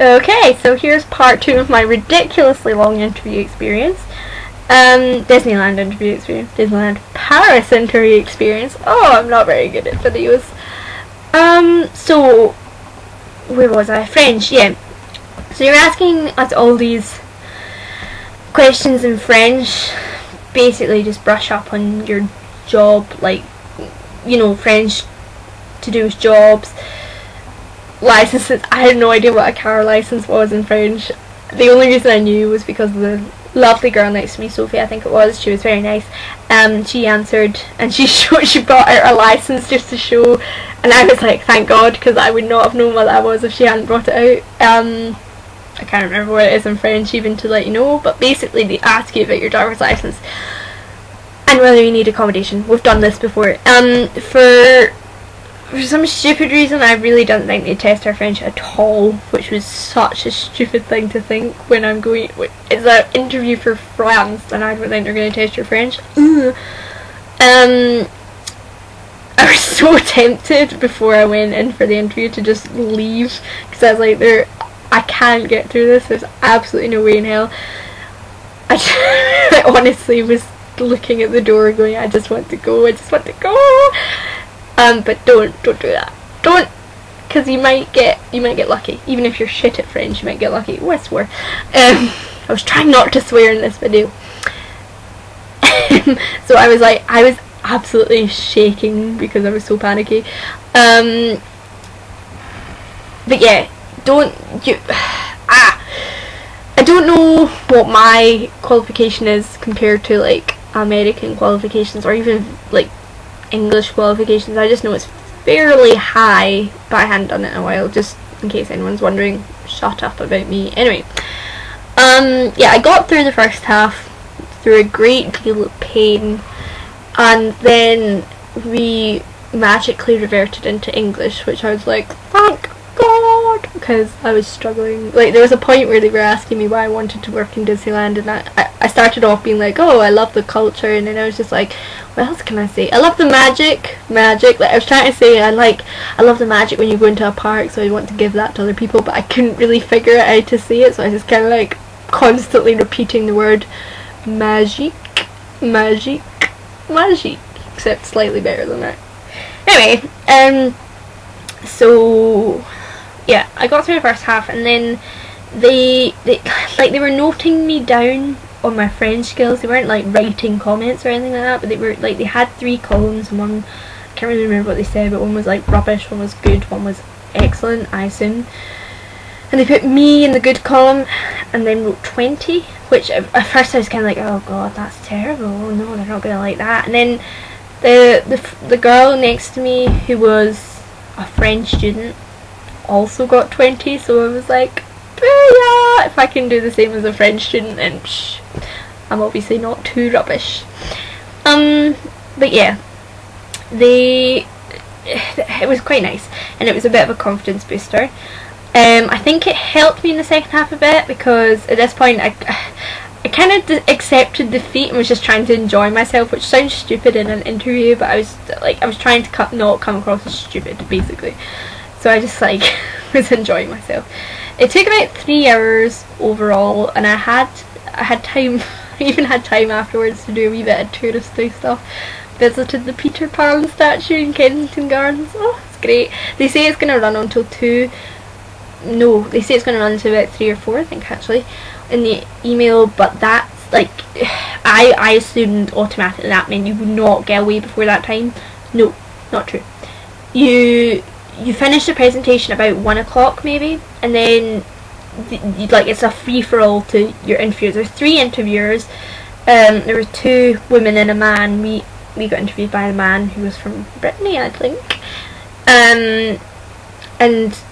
Okay, so here's part 2 of my ridiculously long interview experience. Disneyland interview experience. Disneyland Paris interview experience. Oh, I'm not very good at videos. So, where was I? French, yeah. So you're asking us all these questions in French. Basically just brush up on your job, like, you know, French to do with jobs. Licenses. I had no idea what a car license was in French. The only reason I knew was because of the lovely girl next to me, Sophie I think it was. She was very nice. She answered and she brought out a license just to show, and I was like, thank God, because I would not have known what that was if she hadn't brought it out. I can't remember what it is in French even to let you know, but basically they ask you about your driver's license and whether you need accommodation. We've done this before. For some stupid reason, I really didn't think they'd test our French at all, which was such a stupid thing to think when I'm going. It's an interview for France, and I don't think they're going to test your French. I was so tempted before I went in for the interview to just leave, because I was like, I can't get through this. There's absolutely no way in hell. I honestly was looking at the door, going, I just want to go. I just want to go. But don't do that. Don't, because you might get lucky. Even if you're shit at French, you might get lucky. Oh, I swear. I was trying not to swear in this video. So I was absolutely shaking because I was so panicky. But yeah, I don't know what my qualification is compared to like American qualifications or even like English qualifications. I just know it's fairly high, but I hadn't done it in a while, just in case anyone's wondering. Shut up about me. Anyway, yeah, I got through the first half through a great deal of pain, and then we magically reverted into English, which I was like, thank God, because I was struggling. Like, there was a point where they were asking me why I wanted to work in Disneyland, and I started off being like, oh, I love the culture, and then I was just like, what else can I say? I love the magic. Like, I was trying to say, I love the magic when you go into a park, so I want to give that to other people, but I couldn't really figure it out to say it, so I was just kind of like constantly repeating the word magic, except slightly better than that. Anyway, so yeah, I got through the first half, and then they were noting me down on my French skills. They weren't like writing comments or anything like that, but they were like, they had 3 columns, and one, I can't really remember what they said, but one was like rubbish, one was good, one was excellent, I assume. And they put me in the good column and then wrote 20, which at first I was kind of like, oh God, that's terrible, oh no, they're not going to like that. And then the girl next to me, who was a French student, also got 20, so I was like, yeah, if I can do the same as a French student, then psh, I'm obviously not too rubbish. But yeah, it was quite nice, and it was a bit of a confidence booster. I think it helped me in the second half a bit, because at this point I kind of accepted defeat and was just trying to enjoy myself, which sounds stupid in an interview, but I was trying to not come across as stupid, basically. So I just like was enjoying myself. It took about 3 hours overall, and I had time. I even had time afterwards to do a wee bit of touristy stuff. Visited the Peter Pan statue in Kensington Gardens. Oh, it's great. They say it's going to run until 2. No, they say it's going to run until about 3 or 4, I think, actually, in the email. But that's like, I assumed automatically that meant you would not get away before that time. No, not true. You finish the presentation about 1 o'clock maybe, and then like it's a free-for-all to your interviewers. There's 3 interviewers. There were 2 women and a man. We got interviewed by a man who was from Brittany, I think. And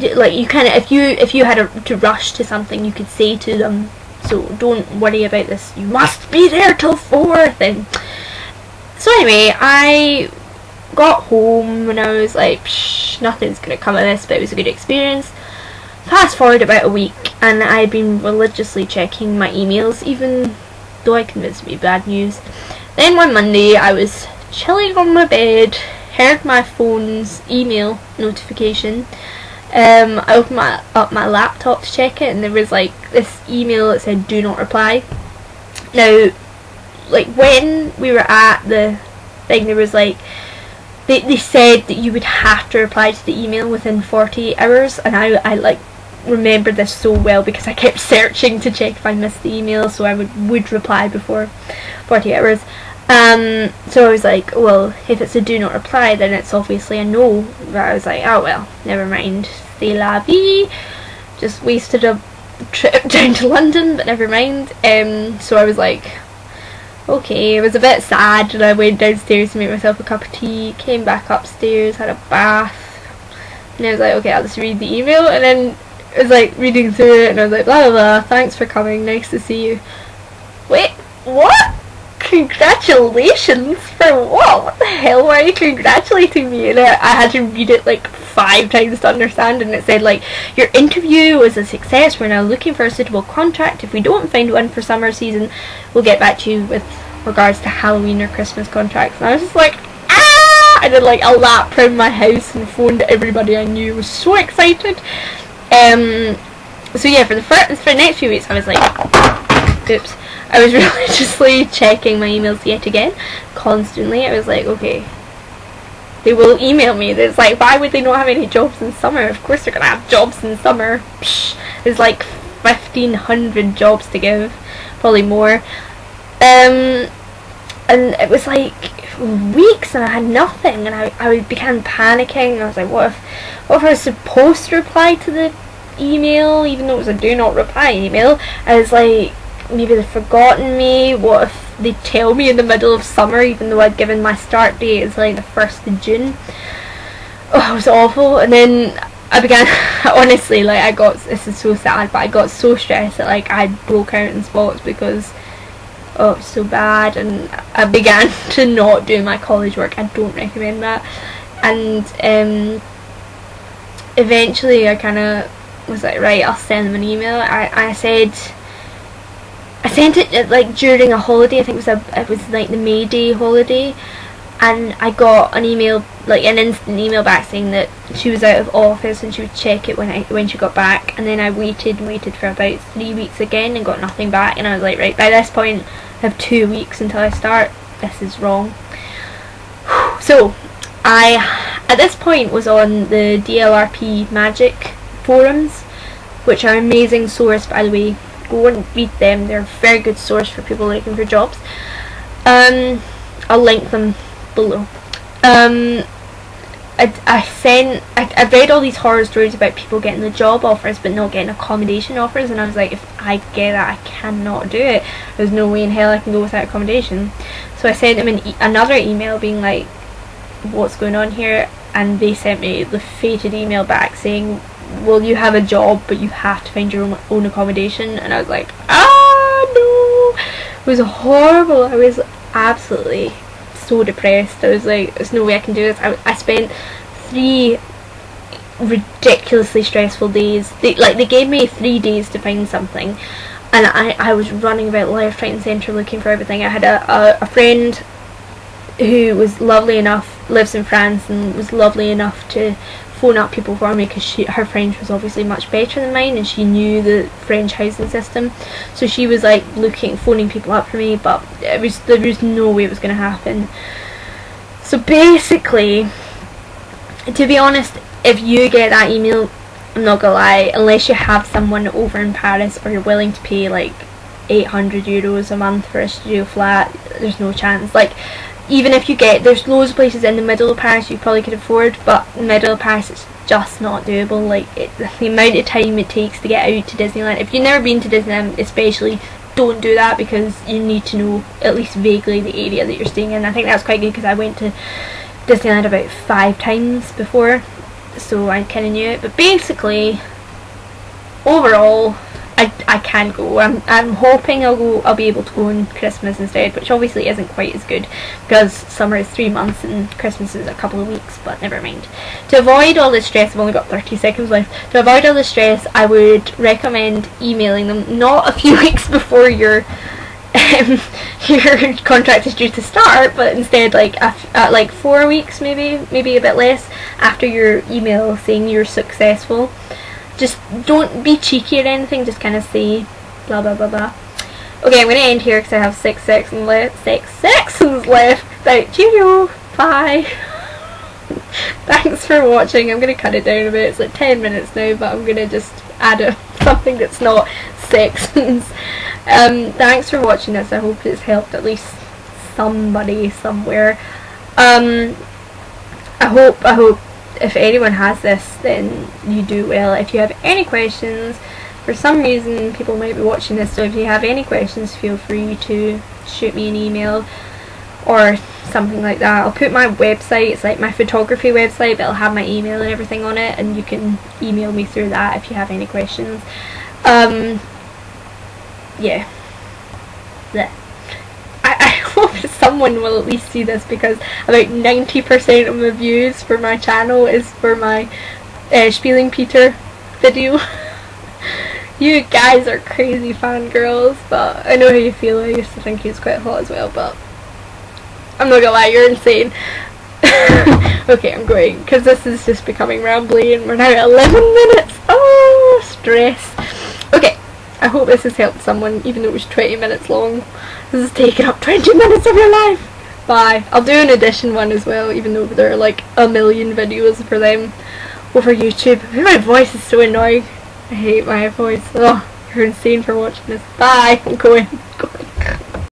like, you kind of, if you had to rush to something, you could say to them, so don't worry about this, you must be there till 4 thing. So anyway, I got home and I was like, psh, nothing's gonna come of this, but it was a good experience. Fast forward about a week, and I'd been religiously checking my emails, even though I convinced me bad news. Then one Monday I was chilling on my bed, heard my phone's email notification, I opened up my laptop to check it, and there was like this email that said do not reply. Now, like when we were at the thing, there was like they said that you would have to reply to the email within 48 hours, and I like remember this so well because I kept searching to check if I missed the email, so I would reply before 48 hours. So I was like, well, if it's a do not reply, then it's obviously a no. But I was like, oh well, never mind, c'est la vie, just wasted a trip down to London, but never mind. So I was like, okay, it was a bit sad, and I went downstairs to make myself a cup of tea, came back upstairs, had a bath, and I was like, okay, I'll just read the email. And then it was like reading through it, and I was like, blah blah blah, thanks for coming, nice to see you. Wait, what? Congratulations for what? What the hell were you congratulating me? And I had to read it like 5 times to understand, and it said like, your interview was a success, we're now looking for a suitable contract. If we don't find one for summer season, we'll get back to you with regards to Halloween or Christmas contracts. And I was just like, ah! I did like a lap around my house and phoned everybody I knew. I was so excited. So yeah, for the next few weeks I was like, oops, I was religiously checking my emails yet again, constantly. I was like, okay, they will email me. It's like, why would they not have any jobs in summer? Of course they're gonna have jobs in summer. Psh, there's like 1,500 jobs to give, probably more. And it was like weeks and I had nothing, and I began panicking. I was like, what if I was supposed to reply to the email, even though it was a do not reply email? I was like, maybe they've forgotten me. What if they tell me in the middle of summer, even though I'd given my start date as like the 1st of June? Oh, it was awful. And then I began, honestly, like this is so sad, but I got so stressed that like I broke out in spots because, oh, it was so bad, and I began to not do my college work. I don't recommend that. And eventually I kind of was like, right, I'll send them an email. I sent it like during a holiday. I think it was like the May Day holiday, and I got an email, like an instant email back saying that she was out of office and she would check it when she got back. And then I waited for about 3 weeks again and got nothing back, and I was like, right, by this point I have 2 weeks until I start. This is wrong. So I at this point was on the DLRP Magic forums, which are an amazing source, by the way. Go and read them, they're a very good source for people looking for jobs. I'll link them below. I read all these horror stories about people getting the job offers but not getting accommodation offers, and I was like, if I get that, I cannot do it. There's no way in hell I can go without accommodation. So I sent them another email being like, what's going on here? And they sent me the fated email back saying, well, you have a job, but you have to find your own accommodation. And I was like, ah, no. It was horrible. I was absolutely so depressed. I was like, there's no way I can do this. I spent 3 ridiculously stressful days. They gave me 3 days to find something, and I was running about left, right and centre looking for everything. I had a friend who was lovely enough, lives in France, and was lovely enough to phone up people for me because her French was obviously much better than mine, and she knew the French housing system, so she was like phoning people up for me, but there was no way it was going to happen. So basically, to be honest, if you get that email, I'm not gonna lie, unless you have someone over in Paris or you're willing to pay like 800 euros a month for a studio flat, there's no chance. Like, even if you there's loads of places in the middle of Paris you probably could afford, but in the middle of Paris it's just not doable. Like, the amount of time it takes to get out to Disneyland, if you've never been to Disneyland especially, don't do that, because you need to know at least vaguely the area that you're staying in. I think that's quite good because I went to Disneyland about 5 times before, so I kind of knew it. But basically, overall, I can go. I'm hoping I'll be able to go on Christmas instead, which obviously isn't quite as good because summer is 3 months and Christmas is a couple of weeks, but never mind. To avoid all this stress, I've only got 30 seconds left. To avoid all the stress, I would recommend emailing them not a few weeks before your your contract is due to start, but instead like at like 4 weeks, maybe a bit less, after your email saying you're successful. Just don't be cheeky or anything, just kind of say blah blah blah blah. Okay, I'm going to end here because I have 6 seconds left. Right, cheerio, bye. Thanks for watching. I'm going to cut it down a bit. It's like 10 minutes now, but I'm going to just add something that's not sections. Thanks for watching this. I hope it's helped at least somebody somewhere. I hope if anyone has this, then you do well. If you have any questions, for some reason people might be watching this, so if you have any questions, feel free to shoot me an email or something like that. I'll put my website, it's like my photography website, but it'll have my email and everything on it, and you can email me through that if you have any questions. Yeah. I hope someone will at least see this, because about 90% of my views for my channel is for my Spieling Peter video. You guys are crazy fangirls, but I know how you feel. I used to think he was quite hot as well, but I'm not gonna lie, you're insane. Okay, I'm going, because this is just becoming rambly and we're now at 11 minutes. Oh, stress. Okay, I hope this has helped someone, even though it was 20 minutes long. This has taken up 20 minutes of your life. Bye. I'll do an addition one as well, even though there are like a million videos for them over YouTube. My voice is so annoying. I hate my voice. Oh, you're insane for watching this. Bye. I'm going.